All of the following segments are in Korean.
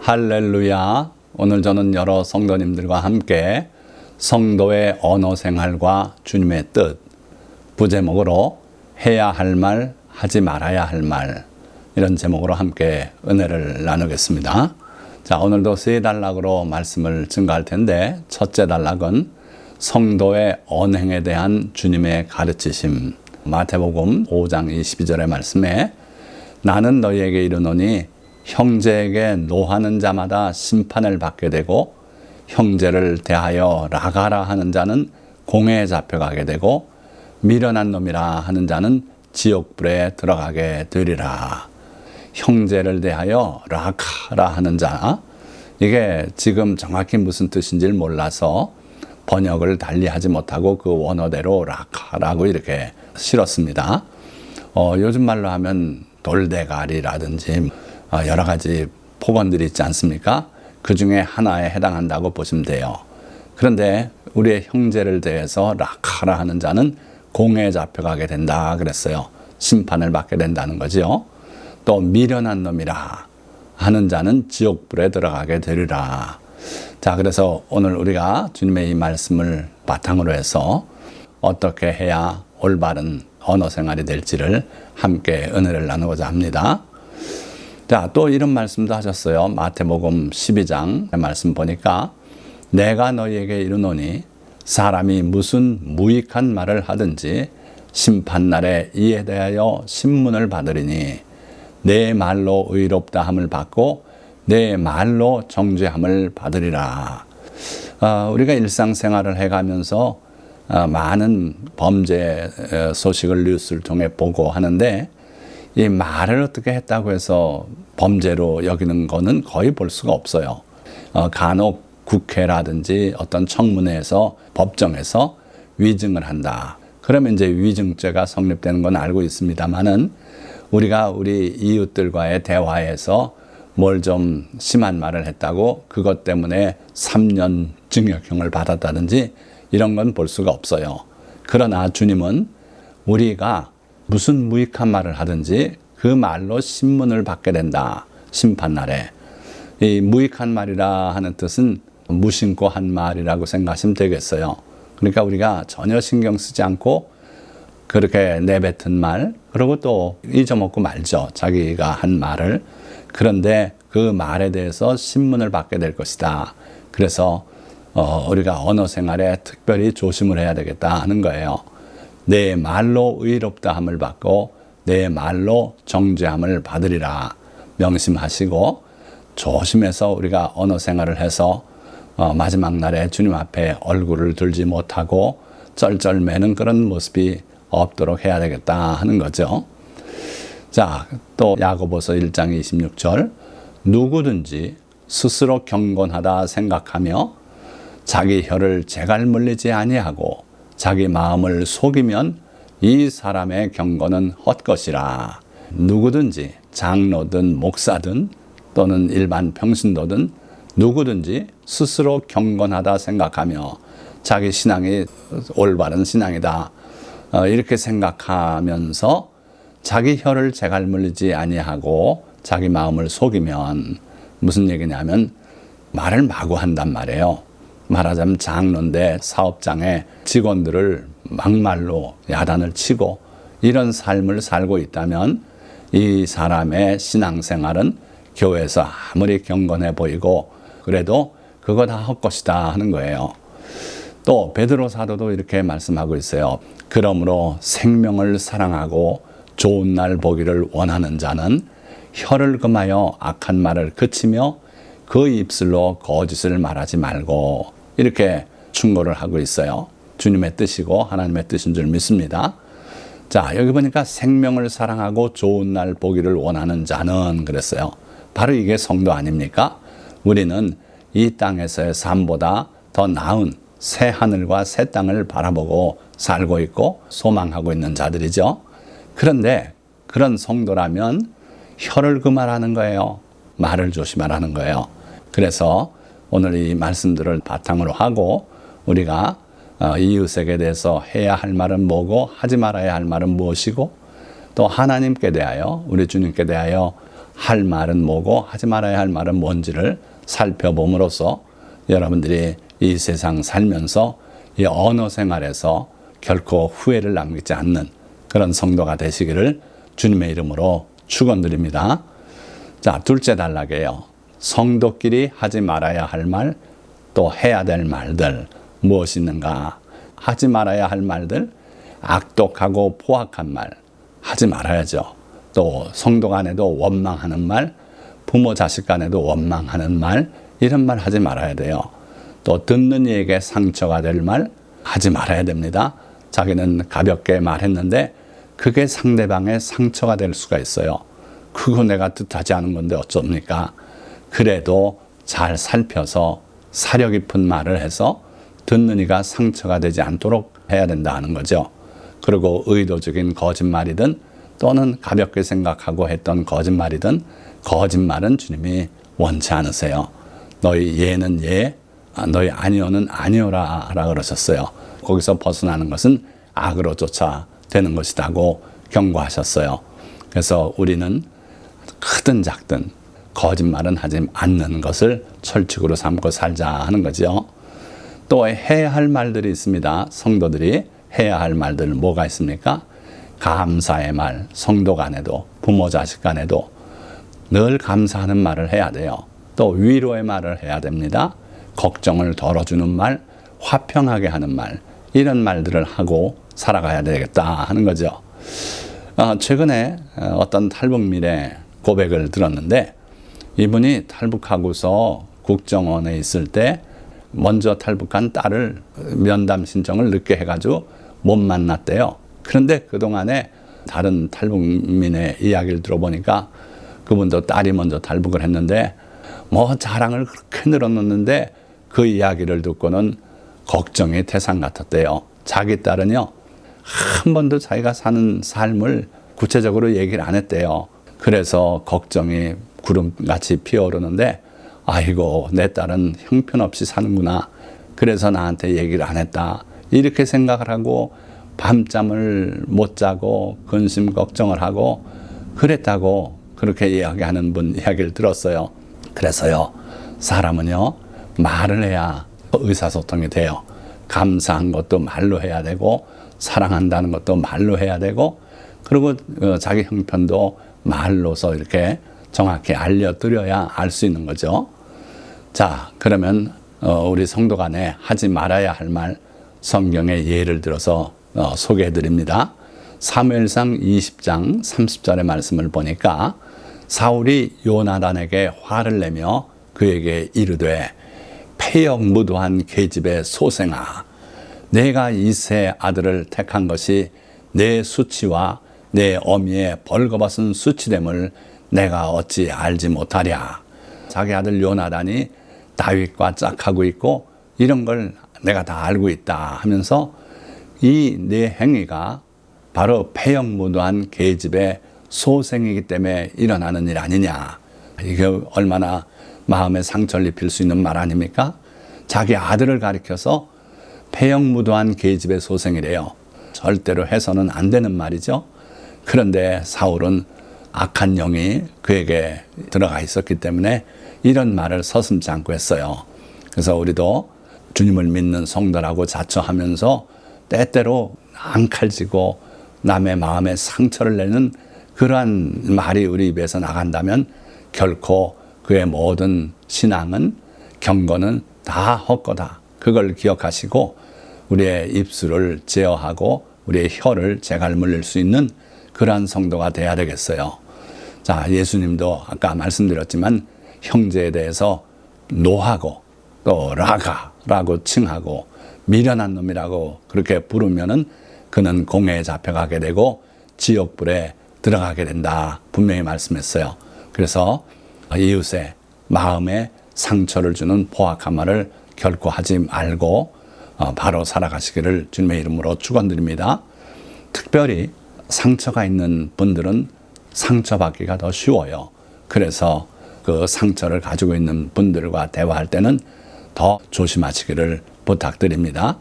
할렐루야. 오늘 저는 여러 성도님들과 함께 성도의 언어 생활과 주님의 뜻 부제목으로 해야 할 말, 하지 말아야 할 말, 이런 제목으로 함께 은혜를 나누겠습니다. 자, 오늘도 세 단락으로 말씀을 증거할 텐데, 첫째 단락은 성도의 언행에 대한 주님의 가르치심. 마태복음 5장 22절의 말씀에 나는 너희에게 이르노니 형제에게 노하는 자마다 심판을 받게 되고 형제를 대하여 라가라 하는 자는 공회에 잡혀가게 되고 미련한 놈이라 하는 자는 지옥불에 들어가게 되리라. 형제를 대하여 라가라 하는 자, 이게 지금 정확히 무슨 뜻인지를 몰라서 번역을 달리하지 못하고 그 원어대로 라가라고 이렇게 실었습니다. 요즘 말로 하면 돌대가리라든지 여러 가지 폭언들이 있지 않습니까? 그 중에 하나에 해당한다고 보시면 돼요. 그런데 우리의 형제를 대해서 라카라 하는 자는 공회에 잡혀가게 된다 그랬어요. 심판을 받게 된다는 거죠. 또 미련한 놈이라 하는 자는 지옥불에 들어가게 되리라. 자, 그래서 오늘 우리가 주님의 이 말씀을 바탕으로 해서 어떻게 해야 올바른 언어 생활이 될지를 함께 은혜를 나누고자 합니다. 자, 또 이런 말씀도 하셨어요. 마태복음 12장 말씀 보니까 내가 너희에게 이르노니 사람이 무슨 무익한 말을 하든지 심판날에 이에 대하여 신문을 받으리니 내 말로 의롭다 함을 받고 내 말로 정죄함을 받으리라. 우리가 일상생활을 해가면서 많은 범죄 소식을 뉴스를 통해 보고 하는데, 이 말을 어떻게 했다고 해서 범죄로 여기는 거는 거의 볼 수가 없어요. 간혹 국회라든지 어떤 청문회에서 법정에서 위증을 한다. 그러면 이제 위증죄가 성립되는 건 알고 있습니다만은, 우리가 우리 이웃들과의 대화에서 뭘 좀 심한 말을 했다고 그것 때문에 3년 징역형을 받았다든지 이런 건 볼 수가 없어요. 그러나 주님은 우리가 무슨 무익한 말을 하든지 그 말로 신문을 받게 된다. 심판날에. 이 무익한 말이라 하는 뜻은 무심코 한 말이라고 생각하시면 되겠어요. 그러니까 우리가 전혀 신경 쓰지 않고 그렇게 내뱉은 말, 그리고 또 잊어먹고 말죠. 자기가 한 말을. 그런데 그 말에 대해서 신문을 받게 될 것이다. 그래서 우리가 언어 생활에 특별히 조심을 해야 되겠다 하는 거예요. 내 말로 의롭다 함을 받고 내 말로 정죄함을 받으리라 명심하시고 조심해서 우리가 언어 생활을 해서 마지막 날에 주님 앞에 얼굴을 들지 못하고 쩔쩔매는 그런 모습이 없도록 해야 되겠다 하는 거죠. 자, 또 야고보서 1장 26절 누구든지 스스로 경건하다 생각하며 자기 혀를 재갈 물리지 아니하고 자기 마음을 속이면 이 사람의 경건은 헛것이라. 누구든지 장로든 목사든 또는 일반 평신도든 누구든지 스스로 경건하다 생각하며 자기 신앙이 올바른 신앙이다 이렇게 생각하면서 자기 혀를 재갈 물리지 아니하고 자기 마음을 속이면 무슨 얘기냐면 말을 마구 한단 말이에요. 말하자면 장로인데 사업장에 직원들을 막말로 야단을 치고 이런 삶을 살고 있다면 이 사람의 신앙생활은 교회에서 아무리 경건해 보이고 그래도 그거 다 헛것이다 하는 거예요. 또 베드로 사도도 이렇게 말씀하고 있어요. 그러므로 생명을 사랑하고 좋은 날 보기를 원하는 자는 혀를 금하여 악한 말을 그치며 그 입술로 거짓을 말하지 말고, 이렇게 충고를 하고 있어요. 주님의 뜻이고 하나님의 뜻인 줄 믿습니다. 자, 여기 보니까 생명을 사랑하고 좋은 날 보기를 원하는 자는 그랬어요. 바로 이게 성도 아닙니까? 우리는 이 땅에서의 삶보다 더 나은 새 하늘과 새 땅을 바라보고 살고 있고 소망하고 있는 자들이죠. 그런데 그런 성도라면 혀를 금하라는 거예요. 말을 조심하라는 거예요. 그래서 오늘 이 말씀들을 바탕으로 하고 우리가 이웃에게 대해서 해야 할 말은 뭐고 하지 말아야 할 말은 무엇이고 또 하나님께 대하여 우리 주님께 대하여 할 말은 뭐고 하지 말아야 할 말은 뭔지를 살펴봄으로써 여러분들이 이 세상 살면서 이 언어 생활에서 결코 후회를 남기지 않는 그런 성도가 되시기를 주님의 이름으로 축원드립니다. 자, 둘째 단락이에요. 성도끼리 하지 말아야 할 말, 또 해야 될 말들 무엇이 있는가? 하지 말아야 할 말들, 악독하고 포악한 말 하지 말아야죠. 또 성도 간에도 원망하는 말, 부모 자식 간에도 원망하는 말, 이런 말 하지 말아야 돼요. 또 듣는 이에게 상처가 될 말 하지 말아야 됩니다. 자기는 가볍게 말했는데 그게 상대방의 상처가 될 수가 있어요. 그거 내가 뜻하지 않은 건데 어쩝니까? 그래도 잘 살펴서 사려 깊은 말을 해서 듣는 이가 상처가 되지 않도록 해야 된다는 거죠. 그리고 의도적인 거짓말이든 또는 가볍게 생각하고 했던 거짓말이든 거짓말은 주님이 원치 않으세요. 너희 예는 예, 너희 아니오는 아니오라 그러셨어요. 거기서 벗어나는 것은 악으로 쫓아되는 것이라고 경고하셨어요. 그래서 우리는 크든 작든 거짓말은 하지 않는 것을 철칙으로 삼고 살자 하는 거죠. 또 해야 할 말들이 있습니다. 성도들이 해야 할 말들 뭐가 있습니까? 감사의 말, 성도 간에도 부모 자식 간에도 늘 감사하는 말을 해야 돼요. 또 위로의 말을 해야 됩니다. 걱정을 덜어주는 말, 화평하게 하는 말, 이런 말들을 하고 살아가야 되겠다 하는 거죠. 최근에 어떤 탈북민의 고백을 들었는데 이분이 탈북하고서 국정원에 있을 때 먼저 탈북한 딸을 면담 신청을 늦게 해가지고 못 만났대요. 그런데 그동안에 다른 탈북민의 이야기를 들어보니까 그분도 딸이 먼저 탈북을 했는데 뭐 자랑을 그렇게 늘어놓는데 그 이야기를 듣고는 걱정이 태산 같았대요. 자기 딸은요, 한 번도 자기가 사는 삶을 구체적으로 얘기를 안 했대요. 그래서 걱정이 구름같이 피어오르는데 아이고 내 딸은 형편없이 사는구나. 그래서 나한테 얘기를 안 했다. 이렇게 생각을 하고 밤잠을 못 자고 근심 걱정을 하고 그랬다고 그렇게 이야기하는 분 이야기를 들었어요. 그래서요, 사람은요 말을 해야 의사소통이 돼요. 감사한 것도 말로 해야 되고 사랑한다는 것도 말로 해야 되고 그리고 자기 형편도 말로서 이렇게 정확히 알려드려야 알 수 있는 거죠. 자, 그러면 우리 성도 간에 하지 말아야 할 말 성경의 예를 들어서 소개해 드립니다. 사무엘상 20장 30절의 말씀을 보니까 사울이 요나단에게 화를 내며 그에게 이르되 패역무도한 계집의 소생아, 내가 이세 아들을 택한 것이 내 수치와 내 어미의 벌거벗은 수치됨을 내가 어찌 알지 못하랴. 자기 아들 요나단이 다윗과 짝하고 있고 이런 걸 내가 다 알고 있다 하면서 이 내 행위가 바로 패역무도한 계집의 소생이기 때문에 일어나는 일 아니냐. 이게 얼마나 마음에 상처를 입힐 수 있는 말 아닙니까? 자기 아들을 가리켜서 패역무도한 계집의 소생이래요. 절대로 해서는 안 되는 말이죠. 그런데 사울은 악한 영이 그에게 들어가 있었기 때문에 이런 말을 서슴지 않고 했어요. 그래서 우리도 주님을 믿는 성도라고 자처하면서 때때로 앙칼지고 남의 마음에 상처를 내는 그러한 말이 우리 입에서 나간다면 결코 그의 모든 신앙은 경건은 다 헛거다. 그걸 기억하시고 우리의 입술을 제어하고 우리의 혀를 제갈 물릴 수 있는 그러한 성도가 돼야 되겠어요. 자, 예수님도 아까 말씀드렸지만 형제에 대해서 노하고 또 라가라고 칭하고 미련한 놈이라고 그렇게 부르면은 그는 공회에 잡혀가게 되고 지옥불에 들어가게 된다. 분명히 말씀했어요. 그래서 이웃의 마음에 상처를 주는 포악한 말을 결코 하지 말고 바로 살아가시기를 주님의 이름으로 축원드립니다. 특별히 상처가 있는 분들은 상처받기가 더 쉬워요. 그래서 그 상처를 가지고 있는 분들과 대화할 때는 더 조심하시기를 부탁드립니다.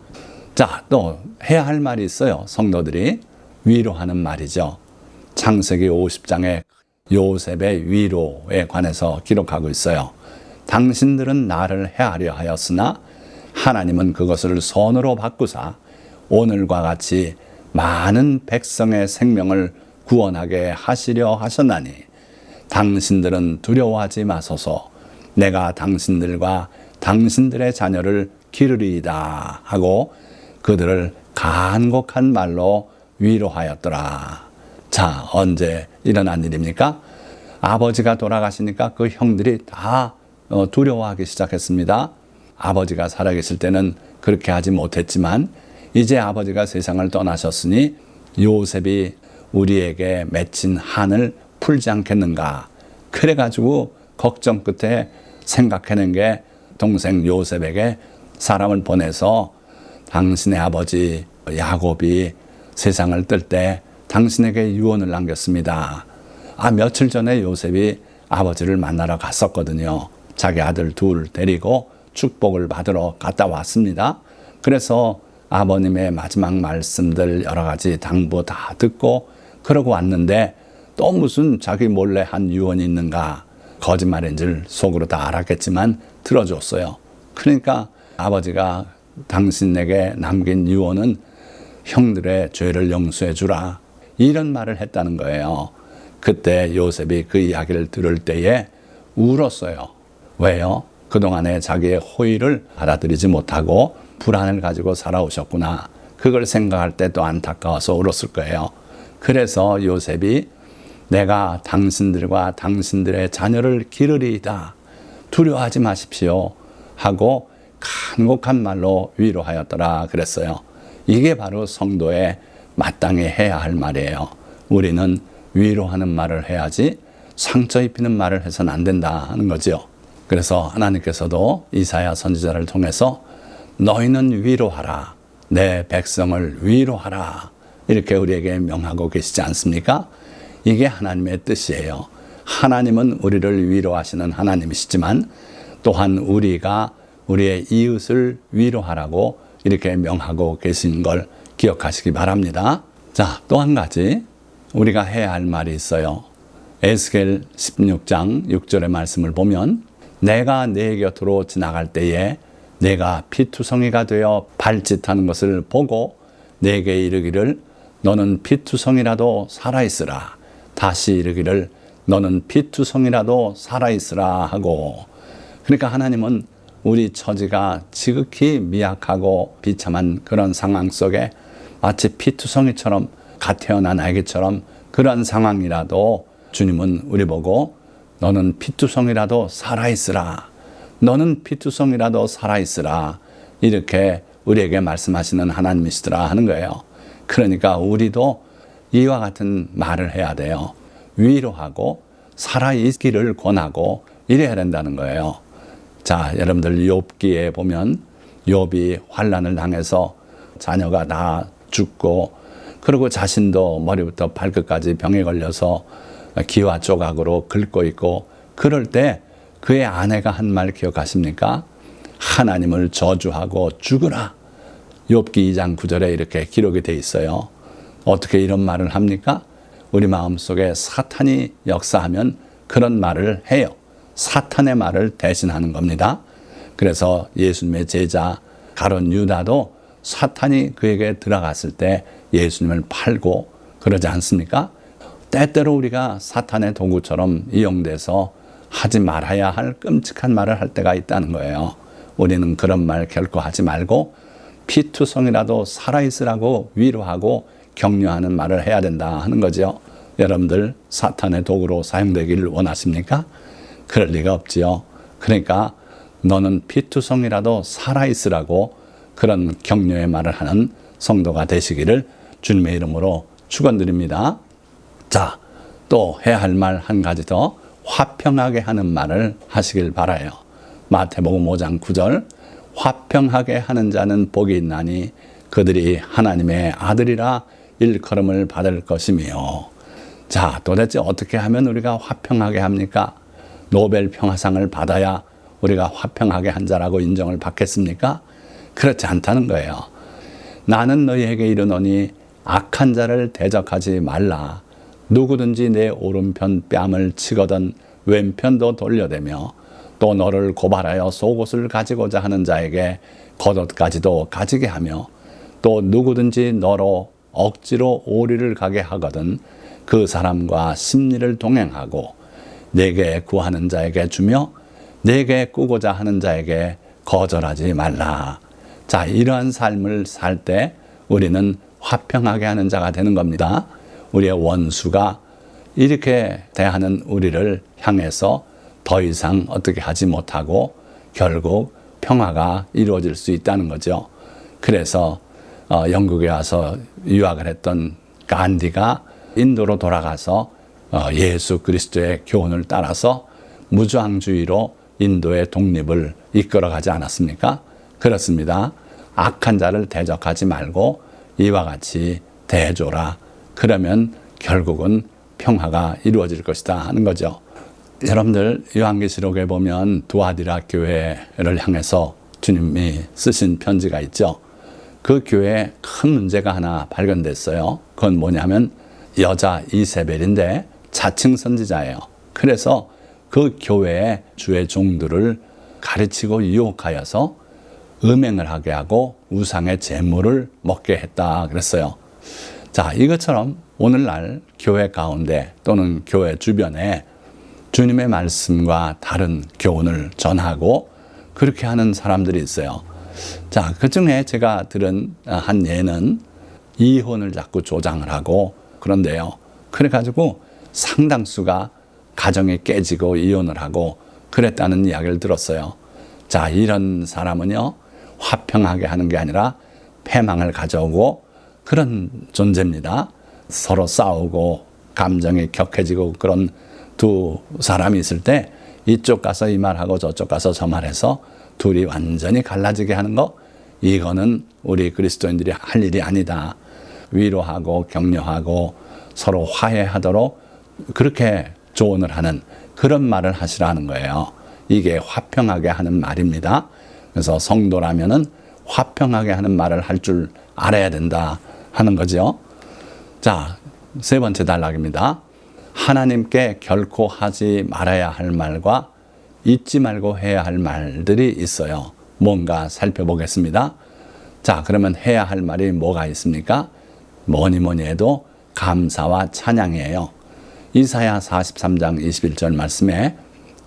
자, 또 해야 할 말이 있어요. 성도들이 위로하는 말이죠. 창세기 50장에 요셉의 위로에 관해서 기록하고 있어요. 당신들은 나를 해하려 하였으나 하나님은 그것을 선으로 바꾸사 오늘과 같이 많은 백성의 생명을 구원하게 하시려 하셨나니 당신들은 두려워하지 마소서. 내가 당신들과 당신들의 자녀를 기르리이다 하고 그들을 간곡한 말로 위로하였더라. 자, 언제 일어난 일입니까? 아버지가 돌아가시니까 그 형들이 다 두려워하기 시작했습니다. 아버지가 살아계실 때는 그렇게 하지 못했지만 이제 아버지가 세상을 떠나셨으니 요셉이 우리에게 맺힌 한을 풀지 않겠는가. 그래가지고 걱정 끝에 생각해낸 게 동생 요셉에게 사람을 보내서 당신의 아버지 야곱이 세상을 뜰 때 당신에게 유언을 남겼습니다. 며칠 전에 요셉이 아버지를 만나러 갔었거든요. 자기 아들 둘 데리고 축복을 받으러 갔다 왔습니다. 그래서 아버님의 마지막 말씀들 여러 가지 당부 다 듣고 그러고 왔는데 또 무슨 자기 몰래 한 유언이 있는가. 거짓말인 줄 속으로 다 알았겠지만 들어줬어요. 그러니까 아버지가 당신에게 남긴 유언은 형들의 죄를 용서해 주라. 이런 말을 했다는 거예요. 그때 요셉이 그 이야기를 들을 때에 울었어요. 왜요? 그동안에 자기의 호의를 받아들이지 못하고 불안을 가지고 살아오셨구나. 그걸 생각할 때 또 안타까워서 울었을 거예요. 그래서 요셉이 내가 당신들과 당신들의 자녀를 기르리이다. 두려워하지 마십시오. 하고 간곡한 말로 위로하였더라 그랬어요. 이게 바로 성도의 마땅히 해야 할 말이에요. 우리는 위로하는 말을 해야지 상처 입히는 말을 해서는 안 된다 하는 거죠. 그래서 하나님께서도 이사야 선지자를 통해서 너희는 위로하라. 내 백성을 위로하라. 이렇게 우리에게 명하고 계시지 않습니까? 이게 하나님의 뜻이에요. 하나님은 우리를 위로하시는 하나님이시지만 또한 우리가 우리의 이웃을 위로하라고 이렇게 명하고 계신 걸 기억하시기 바랍니다. 자, 또 한 가지 우리가 해야 할 말이 있어요. 에스겔 16장 6절의 말씀을 보면 내가 내 곁으로 지나갈 때에 내가 피투성이가 되어 발짓하는 것을 보고 내게 이르기를 너는 피투성이라도 살아있으라. 다시 이르기를 너는 피투성이라도 살아있으라 하고. 그러니까 하나님은 우리 처지가 지극히 미약하고 비참한 그런 상황 속에 마치 피투성이처럼 갓 태어난 아기처럼 그런 상황이라도 주님은 우리 보고 너는 피투성이라도 살아있으라. 너는 피투성이라도 살아있으라. 이렇게 우리에게 말씀하시는 하나님이시더라 하는 거예요. 그러니까 우리도 이와 같은 말을 해야 돼요. 위로하고 살아있기를 권하고 이래야 된다는 거예요. 자, 여러분들 욥기에 보면 욥이 환난을 당해서 자녀가 다 죽고 그리고 자신도 머리부터 발끝까지 병에 걸려서 기와 조각으로 긁고 있고 그럴 때 그의 아내가 한 말 기억하십니까? 하나님을 저주하고 죽으라. 욥기 2장 9절에 이렇게 기록이 돼 있어요. 어떻게 이런 말을 합니까? 우리 마음속에 사탄이 역사하면 그런 말을 해요. 사탄의 말을 대신하는 겁니다. 그래서 예수님의 제자 가룟 유다도 사탄이 그에게 들어갔을 때 예수님을 팔고 그러지 않습니까? 때때로 우리가 사탄의 도구처럼 이용돼서 하지 말아야 할 끔찍한 말을 할 때가 있다는 거예요. 우리는 그런 말 결코 하지 말고 피투성이라도 살아있으라고 위로하고 격려하는 말을 해야 된다 하는 거죠. 여러분들 사탄의 도구로 사용되기를 원하십니까? 그럴 리가 없지요. 그러니까 너는 피투성이라도 살아있으라고 그런 격려의 말을 하는 성도가 되시기를 주님의 이름으로 축원드립니다. 자, 또 해야 할 말 한 가지 더 화평하게 하는 말을 하시길 바라요. 마태복음 5장 9절 화평하게 하는 자는 복이 있나니 그들이 하나님의 아들이라 일컬음을 받을 것이며. 자, 도대체 어떻게 하면 우리가 화평하게 합니까? 노벨 평화상을 받아야 우리가 화평하게 한 자라고 인정을 받겠습니까? 그렇지 않다는 거예요. 나는 너희에게 이르노니 악한 자를 대적하지 말라. 누구든지 내 오른편 뺨을 치거든 왼편도 돌려대며 또 너를 고발하여 속옷을 가지고자 하는 자에게 겉옷까지도 가지게 하며 또 누구든지 너로 억지로 오리를 가게 하거든 그 사람과 심리를 동행하고 내게 구하는 자에게 주며 내게 꾸고자 하는 자에게 거절하지 말라. 자, 이러한 삶을 살 때 우리는 화평하게 하는 자가 되는 겁니다. 우리의 원수가 이렇게 대하는 우리를 향해서 더 이상 어떻게 하지 못하고 결국 평화가 이루어질 수 있다는 거죠. 그래서 영국에 와서 유학을 했던 간디가 인도로 돌아가서 예수 그리스도의 교훈을 따라서 무주왕주의로 인도의 독립을 이끌어가지 않았습니까? 그렇습니다. 악한 자를 대적하지 말고 이와 같이 대조라. 그러면 결국은 평화가 이루어질 것이다 하는 거죠. 여러분들 요한계시록에 보면 두아디라 교회를 향해서 주님이 쓰신 편지가 있죠. 그 교회에 큰 문제가 하나 발견됐어요. 그건 뭐냐면 여자 이세벨인데 자칭 선지자예요. 그래서 그 교회의 주의 종들을 가르치고 유혹하여서 음행을 하게 하고 우상의 제물을 먹게 했다 그랬어요. 자, 이것처럼 오늘날 교회 가운데 또는 교회 주변에 주님의 말씀과 다른 교훈을 전하고 그렇게 하는 사람들이 있어요. 자, 그 중에 제가 들은 한 예는 이혼을 자꾸 조장을 하고 그런데요. 그래가지고 상당수가 가정이 깨지고 이혼을 하고 그랬다는 이야기를 들었어요. 자, 이런 사람은요, 화평하게 하는 게 아니라 패망을 가져오고 그런 존재입니다. 서로 싸우고 감정이 격해지고 그런 두 사람이 있을 때 이쪽 가서 이 말하고 저쪽 가서 저 말해서 둘이 완전히 갈라지게 하는 거, 이거는 우리 그리스도인들이 할 일이 아니다. 위로하고 격려하고 서로 화해하도록 그렇게 조언을 하는 그런 말을 하시라는 거예요. 이게 화평하게 하는 말입니다. 그래서 성도라면은 화평하게 하는 말을 할 줄 알아야 된다 하는 거죠. 자, 세 번째 단락입니다. 하나님께 결코 하지 말아야 할 말과 잊지 말고 해야 할 말들이 있어요. 뭔가 살펴보겠습니다. 자, 그러면 해야 할 말이 뭐가 있습니까? 뭐니 해도 감사와 찬양이에요. 이사야 43장 21절 말씀에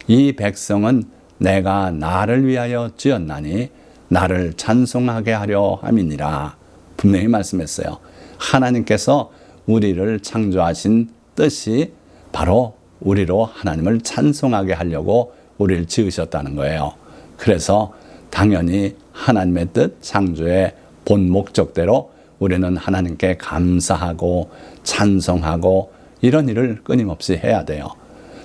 이 백성은 내가 나를 위하여 지었나니 나를 찬송하게 하려 함이니라. 분명히 말씀했어요. 하나님께서 우리를 창조하신 뜻이 바로 우리로 하나님을 찬송하게 하려고 우리를 지으셨다는 거예요. 그래서 당연히 하나님의 뜻, 창조의 본 목적대로 우리는 하나님께 감사하고 찬송하고 이런 일을 끊임없이 해야 돼요.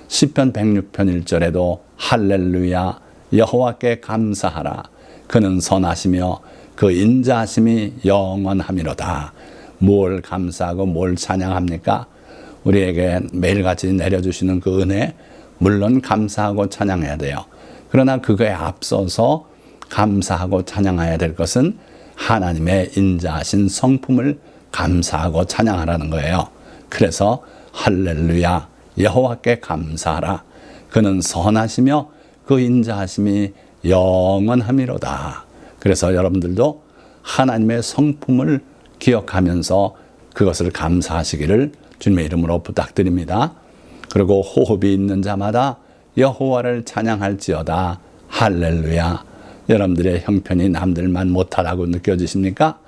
시편 106편 1절에도 할렐루야 여호와께 감사하라 그는 선하시며 그 인자하심이 영원함이로다. 뭘 감사하고 뭘 찬양합니까? 우리에게 매일같이 내려주시는 그 은혜, 물론 감사하고 찬양해야 돼요. 그러나 그거에 앞서서 감사하고 찬양해야 될 것은 하나님의 인자하신 성품을 감사하고 찬양하라는 거예요. 그래서 할렐루야 여호와께 감사하라 그는 선하시며 그 인자하심이 영원함이로다. 그래서 여러분들도 하나님의 성품을 기억하면서 그것을 감사하시기를 주님의 이름으로 부탁드립니다. 그리고 호흡이 있는 자마다 여호와를 찬양할지어다. 할렐루야. 여러분들의 형편이 남들만 못하다고 느껴지십니까?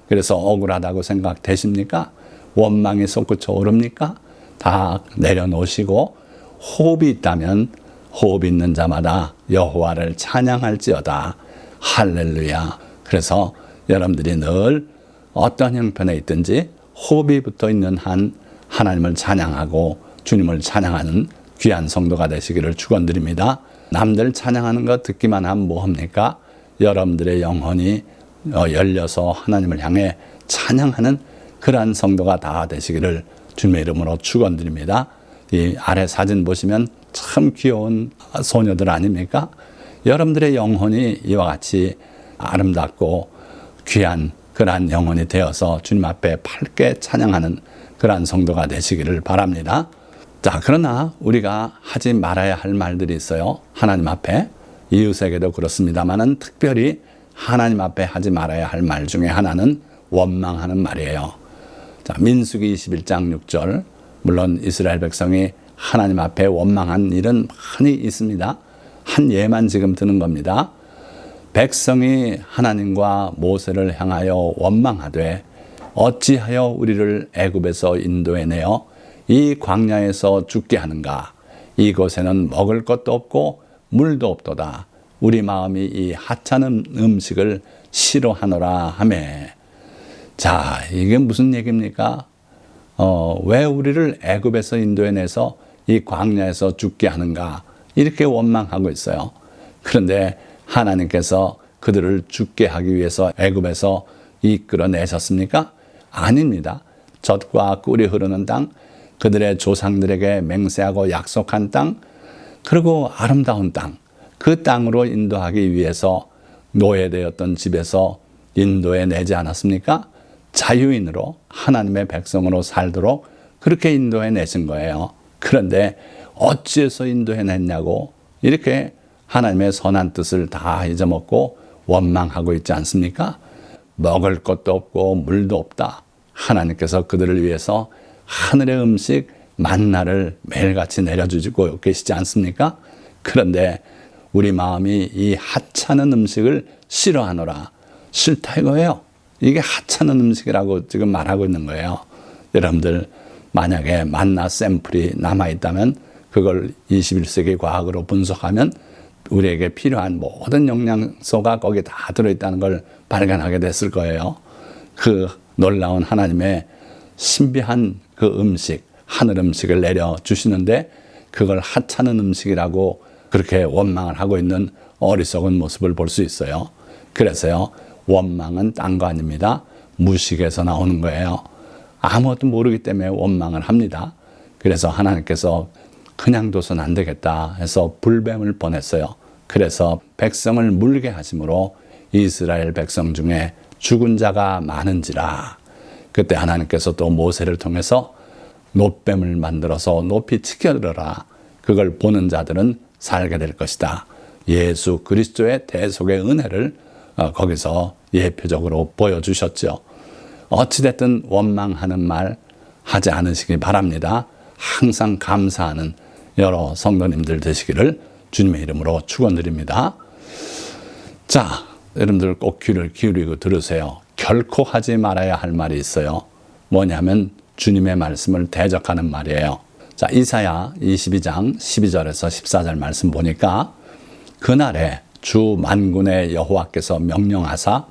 그래서 억울하다고 생각되십니까? 원망이 솟구쳐 오릅니까? 다 내려놓으시고 호흡이 있다면 호흡 있는 자마다 여호와를 찬양할지어다. 할렐루야. 그래서 여러분들이 늘 어떤 형편에 있든지 호흡이 붙어 있는 한 하나님을 찬양하고 주님을 찬양하는 귀한 성도가 되시기를 축원드립니다. 남들 찬양하는 거 듣기만 하면 뭐합니까? 여러분들의 영혼이 열려서 하나님을 향해 찬양하는 그러한 성도가 다 되시기를 주님의 이름으로 축원드립니다. 이 아래 사진 보시면 참 귀여운 소녀들 아닙니까? 여러분들의 영혼이 이와 같이 아름답고 귀한 그러한 영혼이 되어서 주님 앞에 밝게 찬양하는 그러한 성도가 되시기를 바랍니다. 자, 그러나 우리가 하지 말아야 할 말들이 있어요. 하나님 앞에. 이웃에게도 그렇습니다만은 특별히 하나님 앞에 하지 말아야 할 말 중에 하나는 원망하는 말이에요. 자, 민수기 21장 6절. 물론 이스라엘 백성이 하나님 앞에 원망한 일은 많이 있습니다. 한 예만 지금 드는 겁니다. 백성이 하나님과 모세를 향하여 원망하되 어찌하여 우리를 애굽에서 인도해내어 이 광야에서 죽게 하는가? 이곳에는 먹을 것도 없고 물도 없도다. 우리 마음이 이 하찮은 음식을 싫어하노라 하매. 자, 이게 무슨 얘기입니까? 왜 우리를 애굽에서 인도해내서 이 광야에서 죽게 하는가? 이렇게 원망하고 있어요. 그런데 하나님께서 그들을 죽게 하기 위해서 애굽에서 이끌어내셨습니까? 아닙니다. 젖과 꿀이 흐르는 땅, 그들의 조상들에게 맹세하고 약속한 땅, 그리고 아름다운 땅, 그 땅으로 인도하기 위해서 노예되었던 집에서 인도해 내지 않았습니까? 자유인으로 하나님의 백성으로 살도록 그렇게 인도해 내신 거예요. 그런데 어찌해서 인도해 냈냐고 이렇게 하나님의 선한 뜻을 다 잊어먹고 원망하고 있지 않습니까? 먹을 것도 없고 물도 없다. 하나님께서 그들을 위해서 하늘의 음식 만나를 매일같이 내려주시고 계시지 않습니까? 그런데 우리 마음이 이 하찮은 음식을 싫어하노라. 싫다 이거예요. 이게 하찮은 음식이라고 지금 말하고 있는 거예요. 여러분들 만약에 만나 샘플이 남아있다면 그걸 21세기 과학으로 분석하면 우리에게 필요한 모든 영양소가 거기에 다 들어있다는 걸 발견하게 됐을 거예요. 그 놀라운 하나님의 신비한 그 음식, 하늘 음식을 내려주시는데 그걸 하찮은 음식이라고 그렇게 원망을 하고 있는 어리석은 모습을 볼 수 있어요. 그래서요, 원망은 딴 거 아닙니다. 무식에서 나오는 거예요. 아무것도 모르기 때문에 원망을 합니다. 그래서 하나님께서 그냥 둬서는 안 되겠다 해서 불뱀을 보냈어요. 그래서 백성을 물게 하심으로 이스라엘 백성 중에 죽은 자가 많은지라. 그때 하나님께서 또 모세를 통해서 놋뱀을 만들어서 높이 치켜들어라. 그걸 보는 자들은 살게 될 것이다. 예수 그리스도의 대속의 은혜를 거기서 예표적으로 보여주셨죠. 어찌됐든 원망하는 말 하지 않으시기 바랍니다. 항상 감사하는 여러 성도님들 되시기를 주님의 이름으로 축원드립니다. 자, 여러분들 꼭 귀를 기울이고 들으세요. 결코 하지 말아야 할 말이 있어요. 뭐냐면 주님의 말씀을 대적하는 말이에요. 자, 이사야 22장 12절에서 14절 말씀 보니까 그날에 주 만군의 여호와께서 명령하사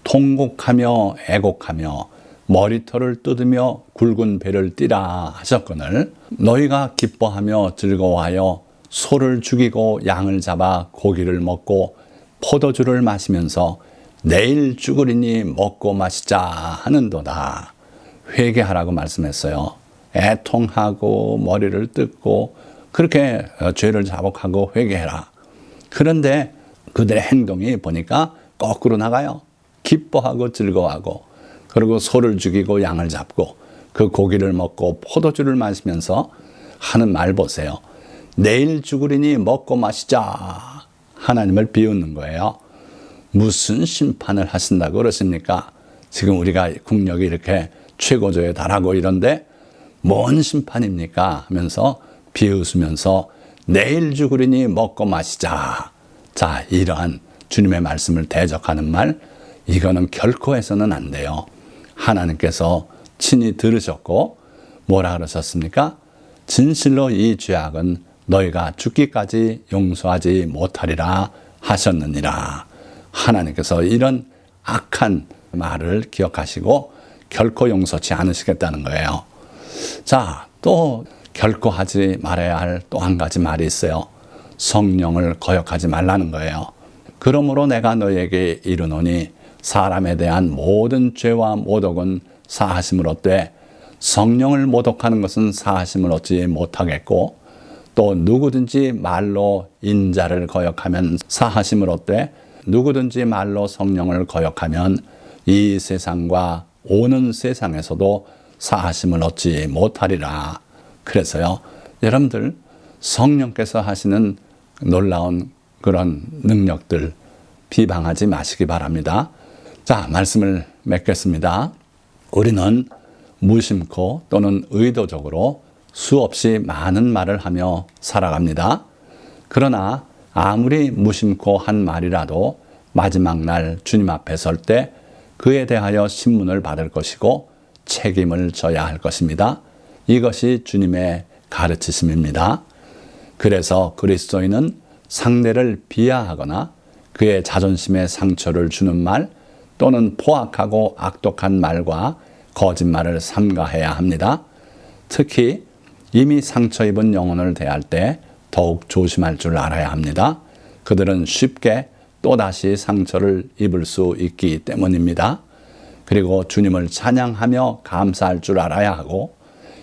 통곡하며 애곡하며 머리털을 뜯으며 굵은 배를 띠라 하셨거늘 너희가 기뻐하며 즐거워하여 소를 죽이고 양을 잡아 고기를 먹고 포도주를 마시면서 내일 죽으리니 먹고 마시자 하는도다. 회개하라고 말씀했어요. 애통하고 머리를 뜯고 그렇게 죄를 자복하고 회개해라. 그런데 그들의 행동이 보니까 거꾸로 나가요. 기뻐하고 즐거워하고 그리고 소를 죽이고 양을 잡고 그 고기를 먹고 포도주를 마시면서 하는 말 보세요. 내일 죽으리니 먹고 마시자. 하나님을 비웃는 거예요. 무슨 심판을 하신다고 그러십니까? 지금 우리가 국력이 이렇게 최고조에 달하고 이런데 뭔 심판입니까? 하면서 비웃으면서 내일 죽으리니 먹고 마시자. 자, 이러한 주님의 말씀을 대적하는 말, 이거는 결코 해서는 안 돼요. 하나님께서 친히 들으셨고 뭐라 그러셨습니까? 진실로 이 죄악은 너희가 죽기까지 용서하지 못하리라 하셨느니라. 하나님께서 이런 악한 말을 기억하시고 결코 용서치 않으시겠다는 거예요. 자, 또 결코 하지 말아야 할 또 한 가지 말이 있어요. 성령을 거역하지 말라는 거예요. 그러므로 내가 너희에게 이르노니 사람에 대한 모든 죄와 모독은 사하심을 얻되 성령을 모독하는 것은 사하심을 얻지 못하겠고 또 누구든지 말로 인자를 거역하면 사하심을 얻되 누구든지 말로 성령을 거역하면 이 세상과 오는 세상에서도 사하심을 얻지 못하리라. 그래서요, 여러분들 성령께서 하시는 놀라운 그런 능력들 비방하지 마시기 바랍니다. 자, 말씀을 맺겠습니다. 우리는 무심코 또는 의도적으로 수없이 많은 말을 하며 살아갑니다. 그러나 아무리 무심코 한 말이라도 마지막 날 주님 앞에 설 때 그에 대하여 신문을 받을 것이고 책임을 져야 할 것입니다. 이것이 주님의 가르치심입니다. 그래서 그리스도인은 상대를 비하하거나 그의 자존심에 상처를 주는 말 또는 포악하고 악독한 말과 거짓말을 삼가해야 합니다. 특히 이미 상처 입은 영혼을 대할 때 더욱 조심할 줄 알아야 합니다. 그들은 쉽게 또다시 상처를 입을 수 있기 때문입니다. 그리고 주님을 찬양하며 감사할 줄 알아야 하고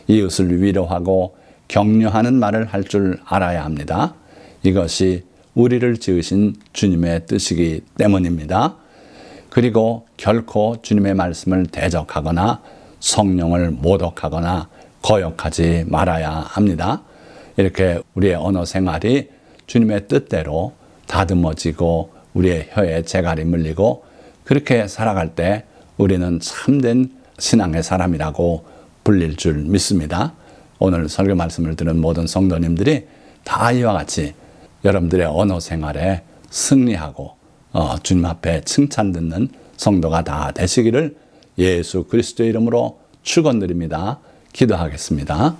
이웃을 위로하고 격려하는 말을 할 줄 알아야 합니다. 이것이 우리를 지으신 주님의 뜻이기 때문입니다. 그리고 결코 주님의 말씀을 대적하거나 성령을 모독하거나 거역하지 말아야 합니다. 이렇게 우리의 언어 생활이 주님의 뜻대로 다듬어지고 우리의 혀에 재갈이 물리고 그렇게 살아갈 때 우리는 참된 신앙의 사람이라고 불릴 줄 믿습니다. 오늘 설교 말씀을 들은 모든 성도님들이 다 이와 같이 여러분들의 언어 생활에 승리하고 주님 앞에 칭찬 듣는 성도가 다 되시기를 예수 그리스도의 이름으로 축원드립니다. 기도하겠습니다.